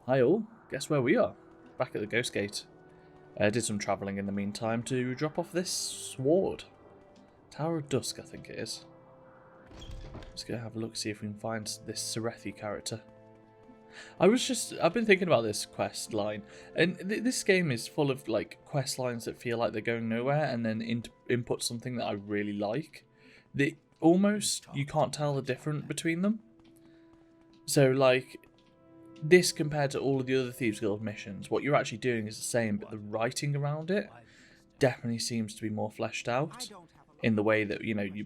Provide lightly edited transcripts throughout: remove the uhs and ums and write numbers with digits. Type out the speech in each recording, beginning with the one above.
Hi all, guess where we are? Back at the Ghost Gate. Did some travelling in the meantime to drop off this sword. Tower of Dusk, I think it is. Let's go have a look, see if we can find this Serethi character. I've been thinking about this quest line, and this game is full of like quest lines that feel like they're going nowhere, and then input something that I really like. You can't tell the difference between them. So like, this compared to all of the other Thieves Guild missions, what you're actually doing is the same, but the writing around it definitely seems to be more fleshed out in the way that,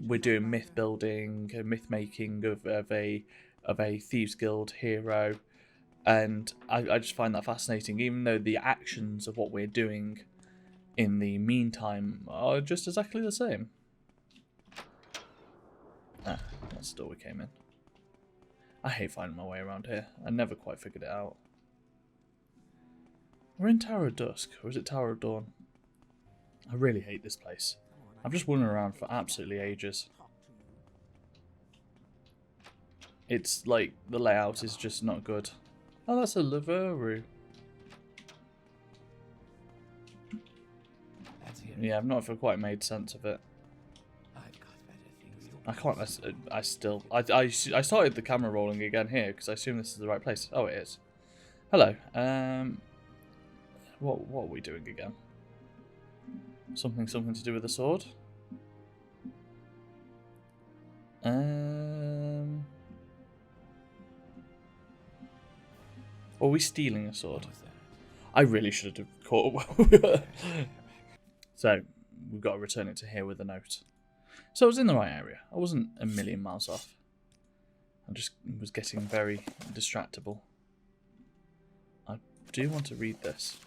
we're doing myth building, myth making of a Thieves Guild hero, and I just find that fascinating, even though the actions of what we're doing in the meantime are just exactly the same. Ah, that's the door we came in. I hate finding my way around here. I never quite figured it out. We're in Tower of Dusk, or is it Tower of Dawn? I really hate this place. I've just wandering around for absolutely ages. It's like, the layout is just not good. Oh, that's a Laveru. Yeah, I've not quite made sense of it. I can't. I started the camera rolling again here because I assume this is the right place. Oh, it is. Hello. What are we doing again? Something to do with the sword. Or are we stealing a sword? I really should have caught. So we've got to return it to here with a note. So I was in the right area. I wasn't a million miles off. I just was getting very distractible. I do want to read this.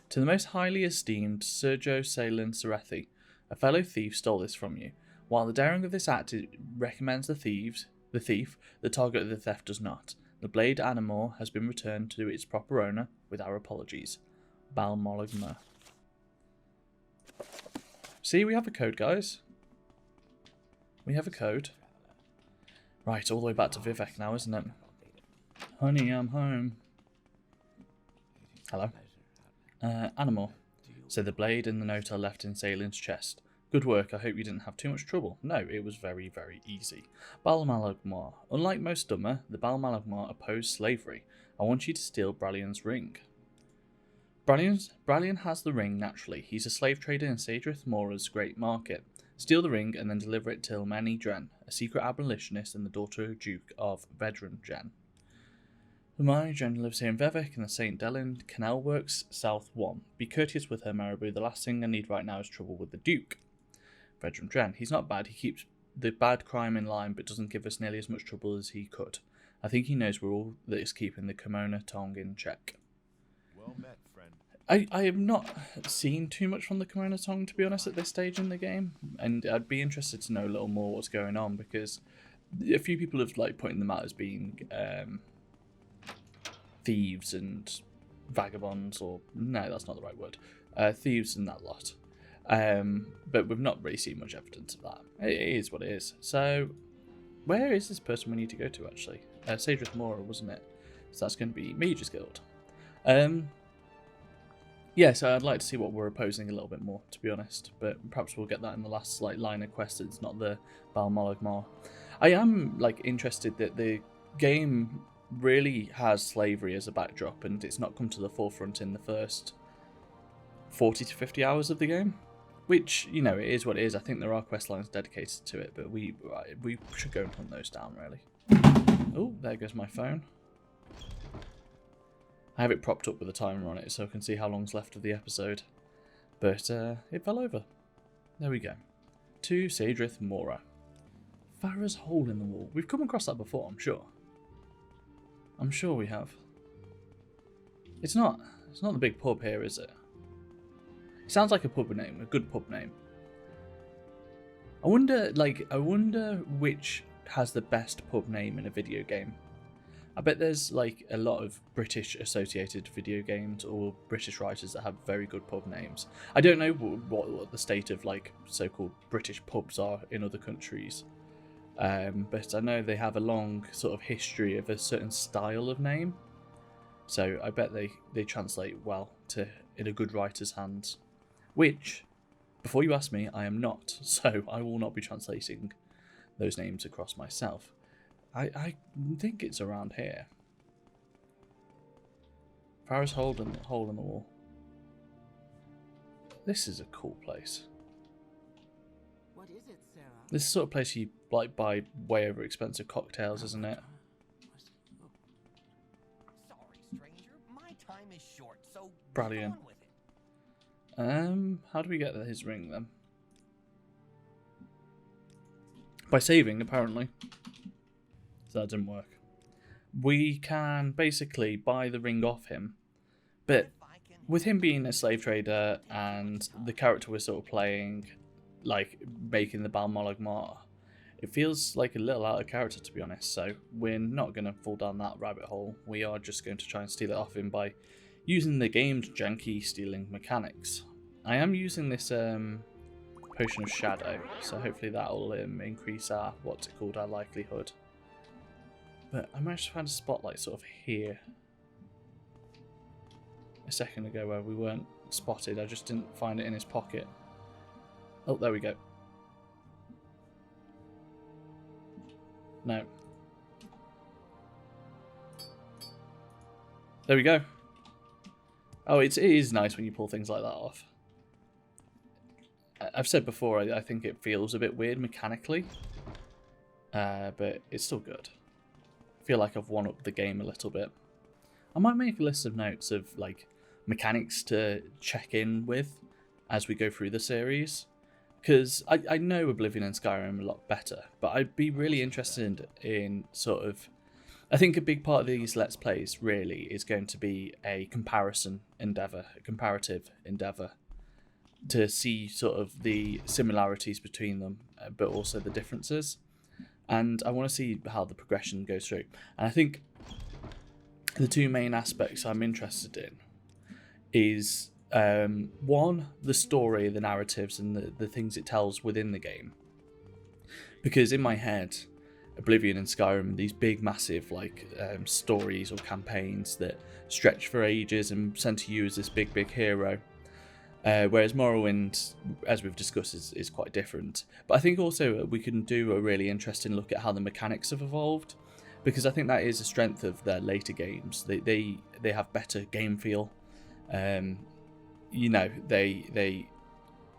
To the most highly esteemed Sergio Salin Serethi, a fellow thief stole this from you. While the daring of this act recommends the thief, the target of the theft does not. The blade Animor has been returned to its proper owner with our apologies. Balmolagma. See, we have a code, guys. We have a code. Right, all the way back to Vivek now, isn't it? Honey, I'm home. Hello. Animal. So the blade and the note are left in Salin's chest. Good work, I hope you didn't have too much trouble. No, it was very, very easy. Balmalagmar. Unlike most Dummer, the Balmalagmar oppose slavery. I want you to steal Brallian's ring. Brallian has the ring naturally. He's a slave trader in Sadrith Mora's great market. Steal the ring and then deliver it to Ilmeni Dren, a secret abolitionist and the daughter Duke of Vedran Dren. Ilmeni Dren lives here in Vivek in the St. Delin Canal Works, South 1. Be courteous with her, Marabou. The last thing I need right now is trouble with the Duke. Vedran Dren. He's not bad. He keeps the bad crime in line but doesn't give us nearly as much trouble as he could. I think he knows we're all that is keeping the Kimona tongue in check. Well met, friend. I have not seen too much from the Kimona tongue, to be honest, at this stage in the game, and I'd be interested to know a little more what's going on, because a few people have like putting them out as being thieves and vagabonds, or no, that's not the right word. Thieves and that lot. But we've not really seen much evidence of that. It is what it is. So, where is this person we need to go to, actually? Sadrith Mora, wasn't it? So that's going to be Mage's Guild. Yeah, so I'd like to see what we're opposing a little bit more, to be honest. But perhaps we'll get that in the last line of quest. It's not the Balmolagmar. I am interested that the game really has slavery as a backdrop, and it's not come to the forefront in the first 40 to 50 hours of the game. Which, it is what it is. I think there are quest lines dedicated to it, but we should go and hunt those down, really. Oh, there goes my phone. I have it propped up with a timer on it so I can see how long's left of the episode. But it fell over. There we go. To Sadrith Mora. Farah's hole in the wall. We've come across that before, I'm sure. I'm sure we have. It's not the big pub here, is it? It sounds like a pub name, a good pub name. I wonder which has the best pub name in a video game. I bet there's like a lot of British associated video games or British writers that have very good pub names. I don't know what the state of like so-called British pubs are in other countries, but I know they have a long sort of history of a certain style of name. So I bet they translate well to in a good writer's hands. Which, before you ask me, I am not. So I will not be translating those names across myself. I think it's around here. Farrah's hole in the wall. This is a cool place. What is it, Sarah? This is the sort of place you like buy way over expensive cocktails, isn't it? Sorry, stranger. My time is short, so Brilliant. get on with it. How do we get his ring then? By saving, apparently. So that didn't work. We can basically buy the ring off him, but with him being a slave trader and the character we're sort of playing, like making the Balmolag Mar, it feels like a little out of character, to be honest. So we're not going to fall down that rabbit hole. We are just going to try and steal it off him by using the game's janky stealing mechanics. I am using this potion of shadow, so hopefully that will increase our our likelihood. But I managed to find a spotlight sort of here a second ago where we weren't spotted. I just didn't find it in his pocket. Oh, there we go. No. There we go. Oh, it is nice when you pull things like that off. I've said before, I think it feels a bit weird mechanically, but it's still good. I feel like I've one-upped the game a little bit. I might make a list of notes of like mechanics to check in with as we go through the series, because I know Oblivion and Skyrim a lot better, but I'd be really interested in sort of, I think a big part of these Let's Plays really is going to be a comparative endeavour, to see sort of the similarities between them, but also the differences. And I want to see how the progression goes through. And I think the two main aspects I'm interested in is, one, the story, the narratives, and the things it tells within the game. Because in my head, Oblivion and Skyrim are these big, massive stories or campaigns that stretch for ages and center you as this big hero. Whereas Morrowind, as we've discussed, is quite different. But I think also we can do a really interesting look at how the mechanics have evolved, because I think that is a strength of their later games. They have better game feel. They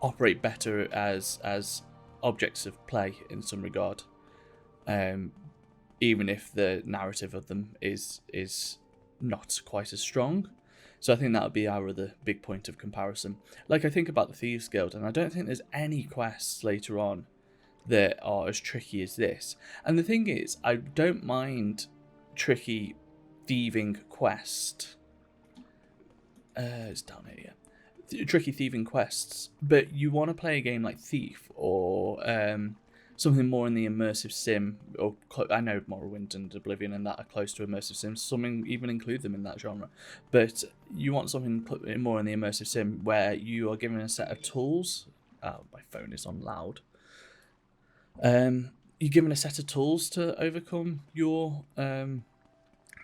operate better as objects of play in some regard, even if the narrative of them is not quite as strong. So I think that would be our other big point of comparison. Like, I think about the Thieves Guild, and I don't think there's any quests later on that are as tricky as this. And the thing is, I don't mind tricky thieving quest. It's down here, yeah. Tricky thieving quests, but you want to play a game like Thief or something more in the immersive sim, or I know Morrowind and Oblivion and that are close to immersive sims. Some even include them in that genre, but you want something more in the immersive sim where you are given a set of tools. Oh, my phone is on loud. You're given a set of tools to overcome your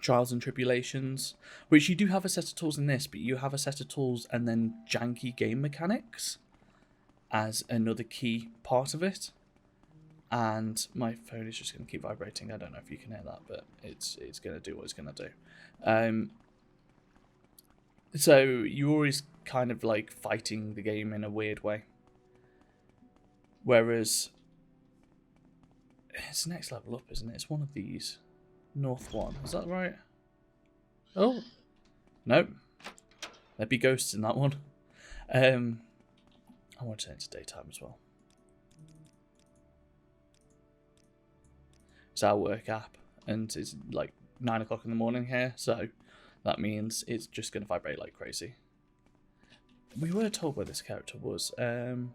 trials and tribulations, which you do have a set of tools in this, but you have a set of tools and then janky game mechanics as another key part of it. And my phone is just going to keep vibrating. I don't know if you can hear that, but it's going to do what it's going to do. So you're always kind of like fighting the game in a weird way. Whereas it's the next level up, isn't it? It's one of these. North one. Is that right? Oh. Nope. There'd be ghosts in that one. I want to turn it to daytime as well. It's our work app, and it's like 9 o'clock in the morning here, so that means it's just going to vibrate like crazy. We were told where this character was. Live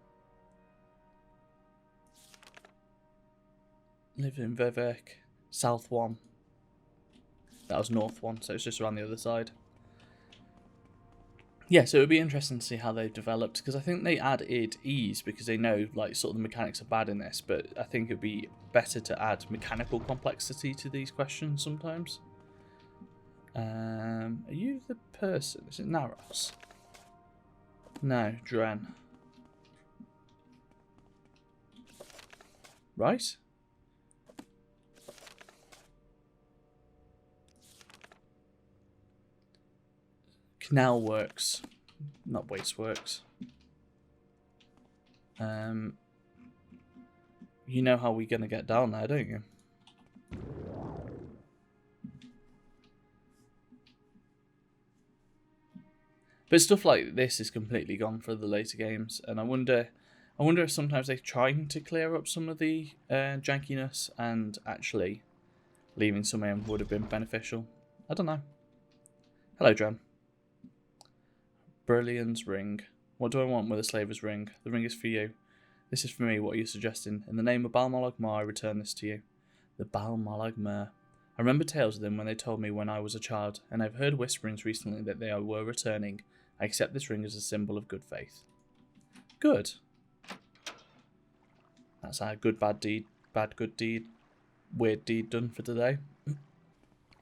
in Vivek, South 1. That was North 1, so it's just around the other side. Yeah, so it would be interesting to see how they've developed, because I think they added ease because they know like sort of the mechanics are bad in this, but I think it would be better to add mechanical complexity to these questions sometimes. Are you the person? Is it Naros? No, Dren. Right? Canal works, not waste works. You know how we're gonna get down there, don't you? But stuff like this is completely gone for the later games, and I wonder if sometimes they're trying to clear up some of the jankiness, and actually leaving some in would have been beneficial. I don't know. Hello, Dren. Brilliant's ring. What do I want with a slaver's ring? The ring is for you. This is for me. What are you suggesting? In the name of Balmolag Mar, I return this to you. The Balmolag Mar. I remember tales of them when they told me when I was a child, and I've heard whisperings recently that they were returning. I accept this ring as a symbol of good faith. Good. That's our good, bad deed, bad, good deed, weird deed done for today.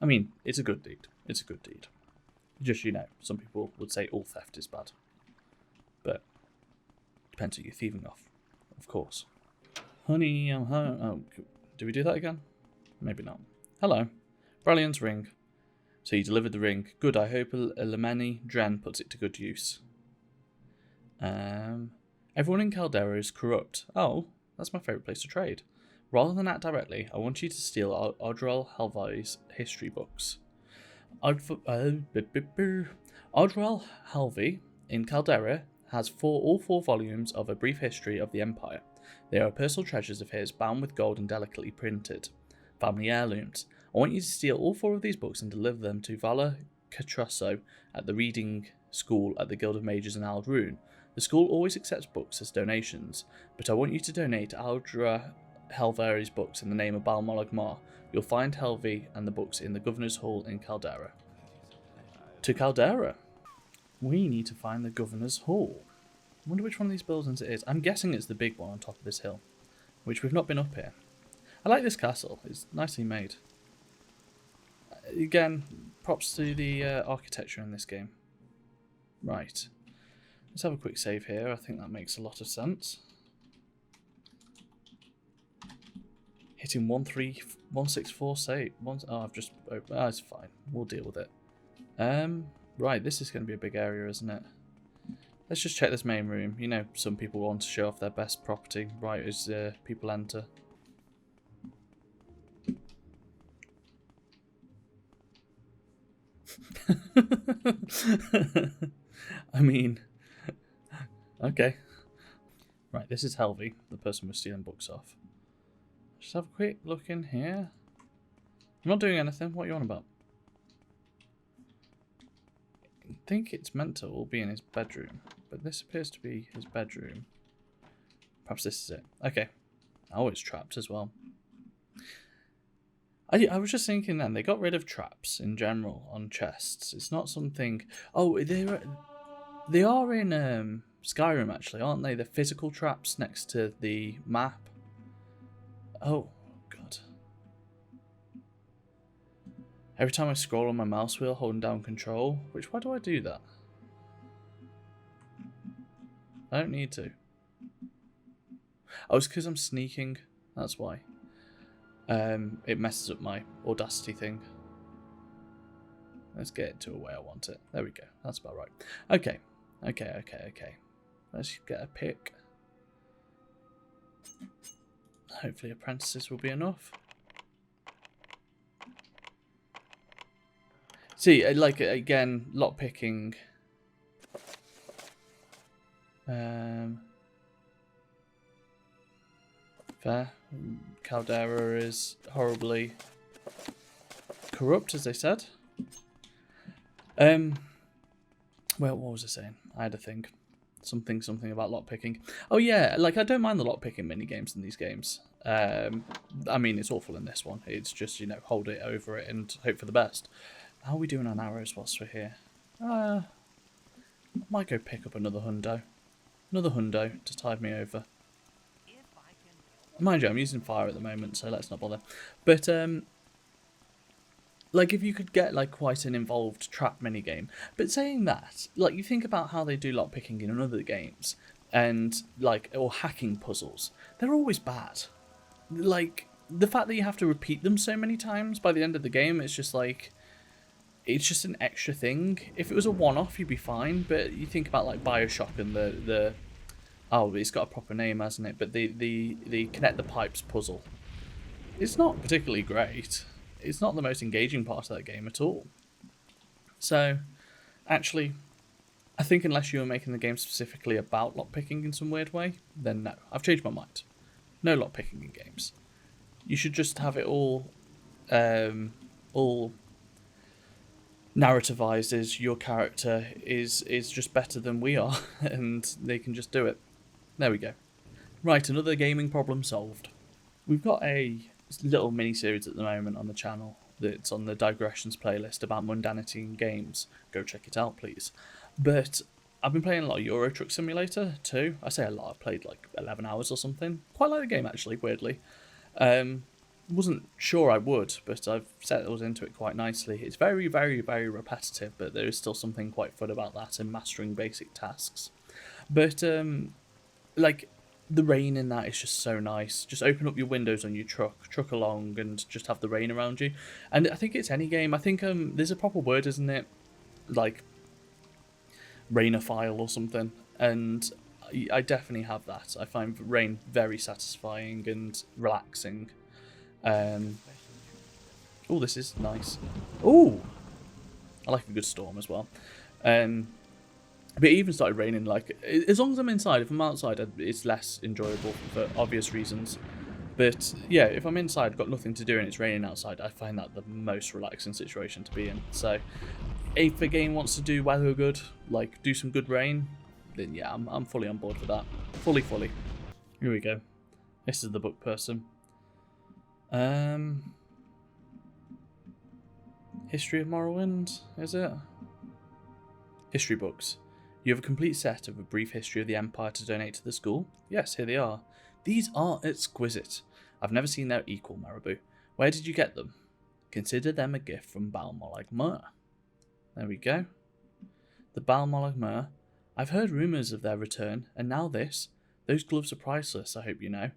I mean, it's a good deed. It's a good deed. Just, you know, some people would say all theft is bad. But, depends who you're thieving off, of course. Honey, I'm home. Oh, do we do that again? Maybe not. Hello. Brilliant's ring. So you delivered the ring. Good, I hope Lemeni Dren puts it to good use. Everyone in Caldera is corrupt. Oh, that's my favourite place to trade. Rather than act directly, I want you to steal Ardrel Halvi's history books. Ardrel Halvi in Caldera has all four volumes of A Brief History of the Empire. They are personal treasures of his, bound with gold and delicately printed. Family heirlooms. I want you to steal all four of these books and deliver them to Vala Catrusso at the reading school at the Guild of Mages in Aldrune. The school always accepts books as donations, but I want you to donate Aldra Helveri's books in the name of Balmolag Mar. You'll find Helvi and the books in the Governor's Hall in Caldera. To Caldera. We need to find the Governor's Hall. I wonder which one of these buildings it is. I'm guessing it's the big one on top of this hill, which we've not been up here. I like this castle. It's nicely made. Again, props to the architecture in this game. Right. Let's have a quick save here. I think that makes a lot of sense. Hitting 164 save. I've just... Oh, it's fine. We'll deal with it. Right, this is going to be a big area, isn't it? Let's just check this main room. You know, some people want to show off their best property right as people enter. I mean, okay. Right, this is Helvi, the person we're stealing books off. Just have a quick look in here. I'm not doing anything. What are you on about? I think it's meant to all be in his bedroom, but this appears to be his bedroom. Perhaps this is it. Okay. Oh, it's trapped as well. I was just thinking then, they got rid of traps in general on chests. It's not something... Oh, they are in Skyrim actually, aren't they? The physical traps next to the map. Oh, God. Every time I scroll on my mouse wheel holding down control, why do I do that? I don't need to. Oh, it's because I'm sneaking. That's why. It messes up my Audacity thing. Let's get it to a way I want it. There we go. That's about right. Okay. Let's get a pick. Hopefully apprentices will be enough. See, like, again, lockpicking. Fair. Caldera is horribly corrupt, as they said. Well, what was I saying? I had a thing. Something about lockpicking. Oh yeah, like, I don't mind the lockpicking mini-games in these games. I mean, it's awful in this one. It's just, you know, hold it over it and hope for the best. How are we doing on arrows whilst we're here? I might go pick up another hundo. Another hundo to tide me over. Mind you, I'm using fire at the moment, so let's not bother. But, like if you could get like quite an involved trap minigame. But saying that, like you think about how they do lockpicking in other games and like or hacking puzzles, they're always bad. Like the fact that you have to repeat them so many times by the end of the game, it's just like it's just an extra thing. If it was a one-off, you'd be fine. But you think about like Bioshock and the oh, it's got a proper name, hasn't it? But the connect the pipes puzzle. It's not particularly great. It's not the most engaging part of that game at all. So, actually, I think unless you were making the game specifically about lockpicking in some weird way, then no. I've changed my mind. No lockpicking in games. You should just have it all narrativized as your character is just better than we are, and they can just do it. There we go. Right, another gaming problem solved. We've got a little mini-series at the moment on the channel that's on the Digressions playlist about mundanity in games. Go check it out, please. But I've been playing a lot of Euro Truck Simulator too. I say a lot, I've played like 11 hours or something. Quite like the game actually, weirdly. Wasn't sure I would, but I've settled into it quite nicely. It's very, very, very repetitive, but there is still something quite fun about that and mastering basic tasks. But, like, the rain in that is just so nice. Just open up your windows on your truck along, and just have the rain around you. And I think it's any game. I think there's a proper word, isn't it? Like, rainophile or something. And I definitely have that. I find rain very satisfying and relaxing. Oh, this is nice. Oh, I like a good storm as well. But it even started raining. Like, as long as I'm inside, if I'm outside, it's less enjoyable for obvious reasons. But yeah, if I'm inside, I've got nothing to do and it's raining outside, I find that the most relaxing situation to be in. So, if a game wants to do weather good, like do some good rain, then yeah, I'm fully on board for that. Fully. Here we go. This is the book person. History of Morrowind, is it? History books. You have a complete set of a brief history of the Empire to donate to the school? Yes, here they are. These are exquisite. I've never seen their equal, Marabou. Where did you get them? Consider them a gift from Balmolag Mer. There we go. The Balmolag Mer. I've heard rumours of their return, and now this. Those gloves are priceless, I hope you know.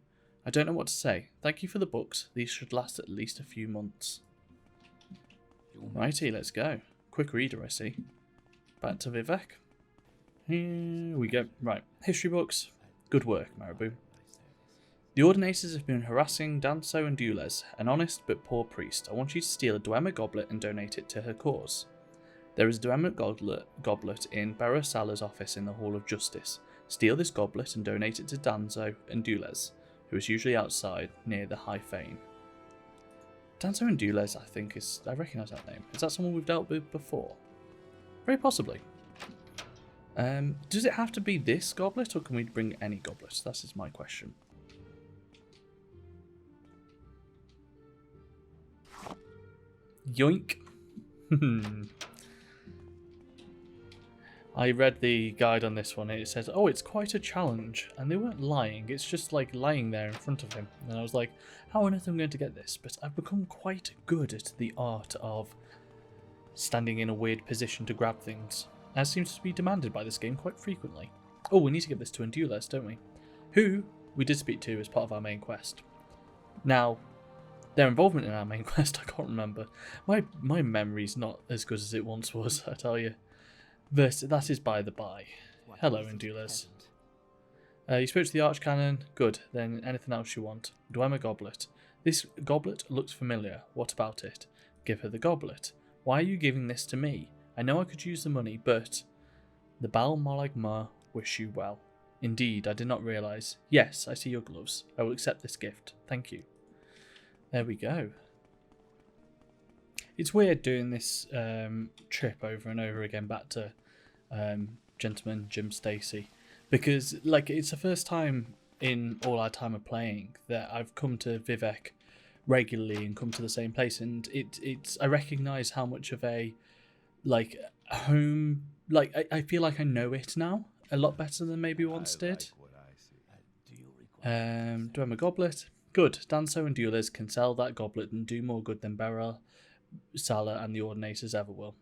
I don't know what to say. Thank you for the books. These should last at least a few months. Righty, let's go. Quick reader, I see. Back to Vivek. Here we go. Right, history books. Good work, Marabou. The Ordinators have been harassing Danso and Dulez, an honest but poor priest. I want you to steal a Dwemer goblet and donate it to her cause. There is a Dwemer goblet in Barrow Sala's office in the Hall of Justice. Steal this goblet and donate it to Danso and Dulez, who is usually outside near the High Fane. Danso and Dulez, I recognise that name. Is that someone we've dealt with before? Very possibly. Does it have to be this goblet, or can we bring any goblet? That is my question. Yoink. I read the guide on this one, and it says, oh, it's quite a challenge. And they weren't lying, it's just like lying there in front of him. And I was like, how on earth am I going to get this? But I've become quite good at the art of standing in a weird position to grab things, as seems to be demanded by this game quite frequently. Oh, we need to give this to Endulez, don't we? Who we did speak to as part of our main quest. Now, their involvement in our main quest, I can't remember. My memory's not as good as it once was, I tell you. But that is by the by. Hello, Endulez. You spoke to the Archcanon? Good. Then anything else you want? Dwemer goblet. This goblet looks familiar. What about it? Give her the goblet. Why are you giving this to me? I know I could use the money, but... The Balmolag Mer wish you well. Indeed, I did not realise. Yes, I see your gloves. I will accept this gift. Thank you. There we go. It's weird doing this trip over and over again back to Gentleman Jim Stacey, because like it's the first time in all our time of playing that I've come to Vivek regularly and come to the same place, and it's I recognise how much of a like home, like I feel like I know it now a lot better than maybe once did. Do I have a goblet? Good. Danso and Dulez can sell that goblet and do more good than Beryl Salah and the Ordinators ever will.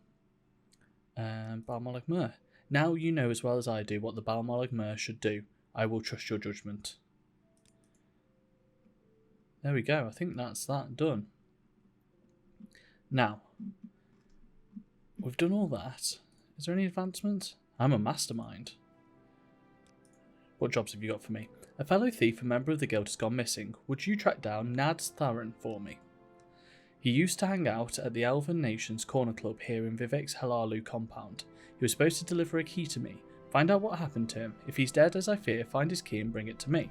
Balmolic Mer. Now you know as well as I do what the Balmolic Mer should do. I will trust your judgment. There we go. I think that's that done. Now, we've done all that. Is there any advancement? I'm a mastermind. What jobs have you got for me? A fellow thief, a member of the guild, has gone missing. Would you track down Nads Tharan for me? He used to hang out at the Elven Nations Corner Club here in Vivek's Halalu compound. He was supposed to deliver a key to me. Find out what happened to him. If he's dead, as I fear, find his key and bring it to me.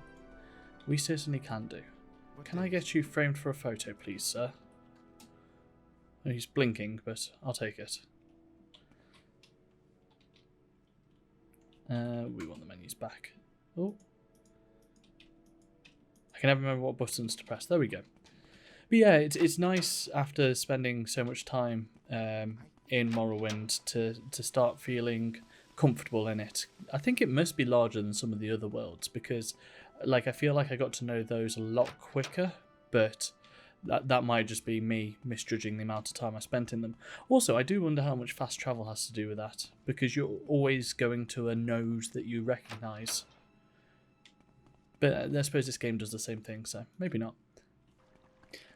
We certainly can do. Can I get you framed for a photo, please, sir? Oh, he's blinking, but I'll take it. We want the menus back. Oh. I can never remember what buttons to press. There we go. But yeah, it's nice after spending so much time in Morrowind to start feeling comfortable in it. I think it must be larger than some of the other worlds because like I feel like I got to know those a lot quicker, but that might just be me misjudging the amount of time I spent in them. Also, I do wonder how much fast travel has to do with that, because you're always going to a nose that you recognise. But I suppose this game does the same thing, so maybe not.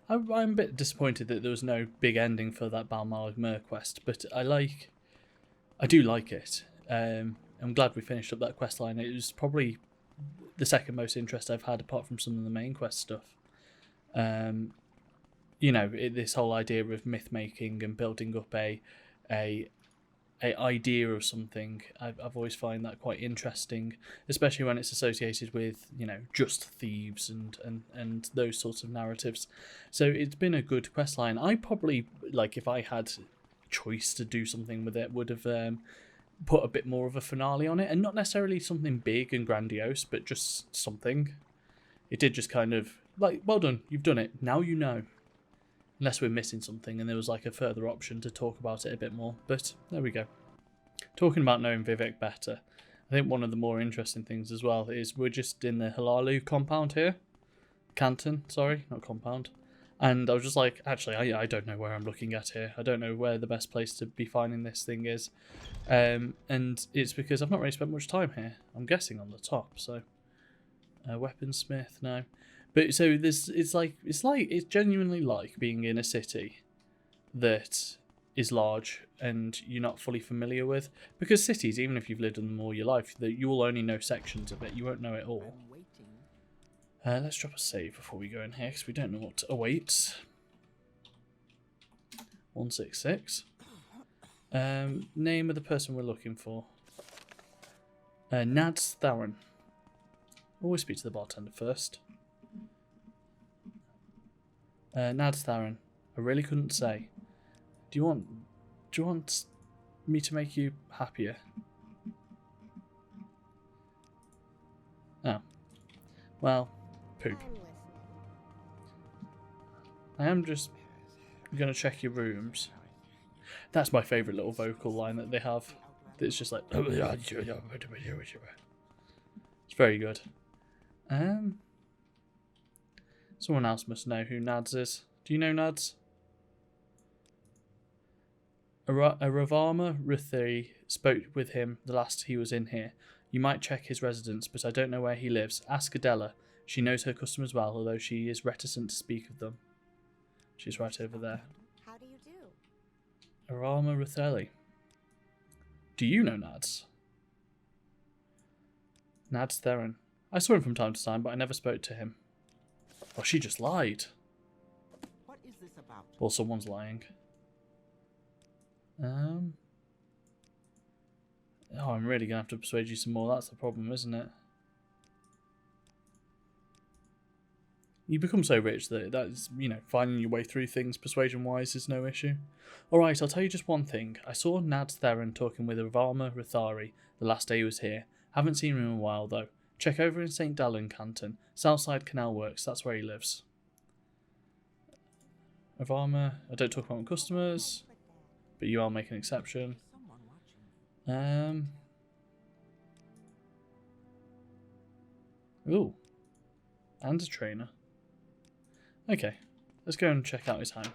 I'm a bit disappointed that there was no big ending for that Balmolic Mer quest, but I do like it. I'm glad we finished up that quest line. It was probably the second most interest I've had apart from some of the main quest stuff. You know, this whole idea of myth making and building up a idea of something, I've always find that quite interesting, especially when it's associated with, you know, just thieves and those sorts of narratives. So it's been a good quest line. I probably, like, if I had choice to do something with it, would have put a bit more of a finale on it, and not necessarily something big and grandiose, but just something. It did just kind of like, well done, you've done it, now you know. Unless we're missing something and there was like a further option to talk about it a bit more. But there we go. Talking about knowing Vivek better, I think one of the more interesting things as well is we're just in the Halalu compound here. Canton, sorry, not compound. And I was just like, actually, I don't know where I'm looking at here. I don't know where the best place to be finding this thing is. And it's because I've not really spent much time here. I'm guessing on the top, so... weaponsmith, no. But so this, it's genuinely like being in a city that is large and you're not fully familiar with. Because cities, even if you've lived in them all your life, you will only know sections of it. You won't know it all. Let's drop a save before we go in here because we don't know what to await. 166. Name of the person we're looking for. Nads Tharan. Always speak to the bartender first. Nads Tharan. I really couldn't say. Do you want me to make you happier? Oh. Well, poop. I am just going to check your rooms. That's my favourite little vocal line that they have. It's just like... It's very good. Someone else must know who Nads is. Do you know Nads? A Ravama Ruthri spoke with him the last he was in here. You might check his residence, but I don't know where he lives. Ask Adela. She knows her customers well, although she is reticent to speak of them. She's right over there. How do you do? Arama Rutheli. Do you know Nads? Nads Theron. I saw him from time to time, but I never spoke to him. Oh, she just lied. What is this about? Or someone's lying. Oh, I'm really going to have to persuade you some more. That's the problem, isn't it? You become so rich that's, you know, finding your way through things persuasion-wise is no issue. Alright, I'll tell you just one thing. I saw Nads Theron talking with Ravama Ruthari the last day he was here. Haven't seen him in a while, though. Check over in St. Dallin, Canton. Southside Canal Works, that's where he lives. Ravama, I don't talk about my customers, but you are making an exception. Ooh. And a trainer. Okay, let's go and check out his home.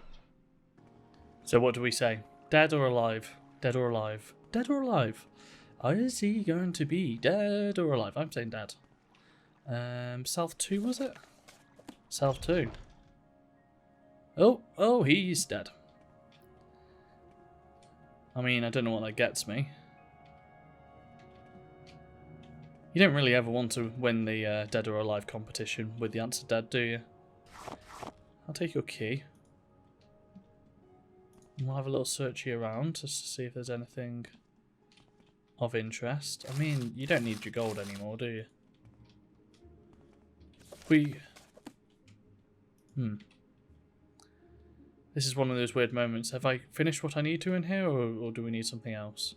So what do we say? Dead or alive? Dead or alive? Dead or alive? Is he going to be dead or alive? I'm saying dead. South 2 was it? South 2. Oh, he's dead. I mean, I don't know what that gets me. You don't really ever want to win the dead or alive competition with the answer dead, do you? I'll take your key. And we'll have a little searchy around just to see if there's anything of interest. I mean, you don't need your gold anymore, do you? This is one of those weird moments. Have I finished what I need to in here, or do we need something else?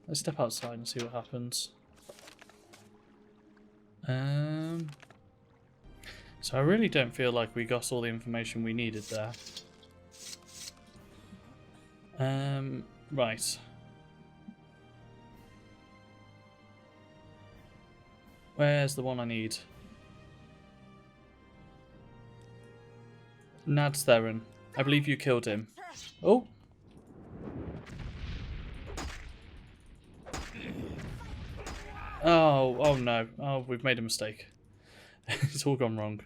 Let's step outside and see what happens. So I really don't feel like we got all the information we needed there. Right. Where's the one I need? Nads Theron. I believe you killed him. Oh! Oh no. Oh, we've made a mistake. It's all gone wrong.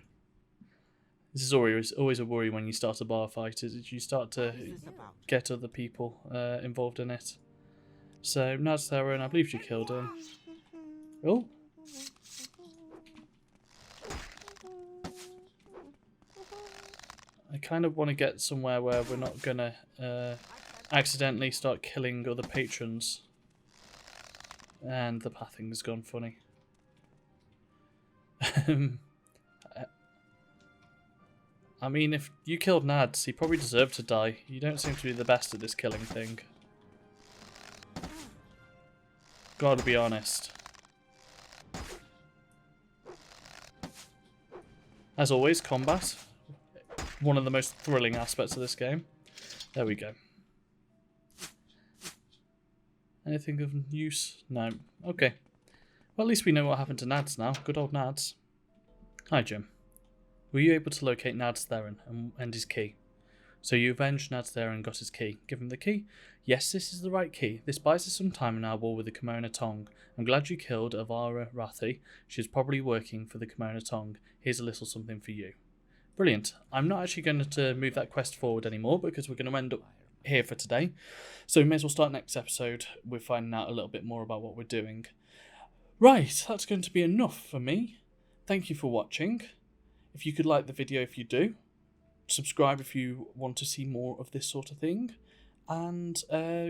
This is always a worry when you start a bar fight, is you start to get other people involved in it. So, Nads Theron, I believe you killed him. Oh! I kind of want to get somewhere where we're not gonna accidentally start killing other patrons. And the pathing's gone funny. I mean, if you killed Nads, he probably deserved to die. You don't seem to be the best at this killing thing. Gotta be honest. As always, combat. One of the most thrilling aspects of this game. There we go. Anything of use? No. Okay. Well, at least we know what happened to Nads now. Good old Nads. Hi, Jim. Were you able to locate Nads Theron and his key? So you avenged Nads Theron and got his key. Give him the key? Yes, this is the right key. This buys us some time in our war with the Kimona Tong. I'm glad you killed Avara Rathi. She's probably working for the Kimona Tong. Here's a little something for you. Brilliant. I'm not actually going to move that quest forward anymore because we're going to end up here for today. So we may as well start next episode with finding out a little bit more about what we're doing. Right, that's going to be enough for me. Thank you for watching. If you could like the video if you do, subscribe if you want to see more of this sort of thing, and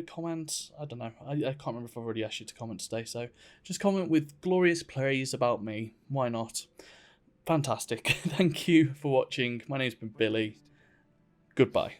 comment, I don't know, I can't remember if I've already asked you to comment today, so just comment with glorious praise about me, why not? Fantastic. Thank you for watching. My name's been Billy. Goodbye.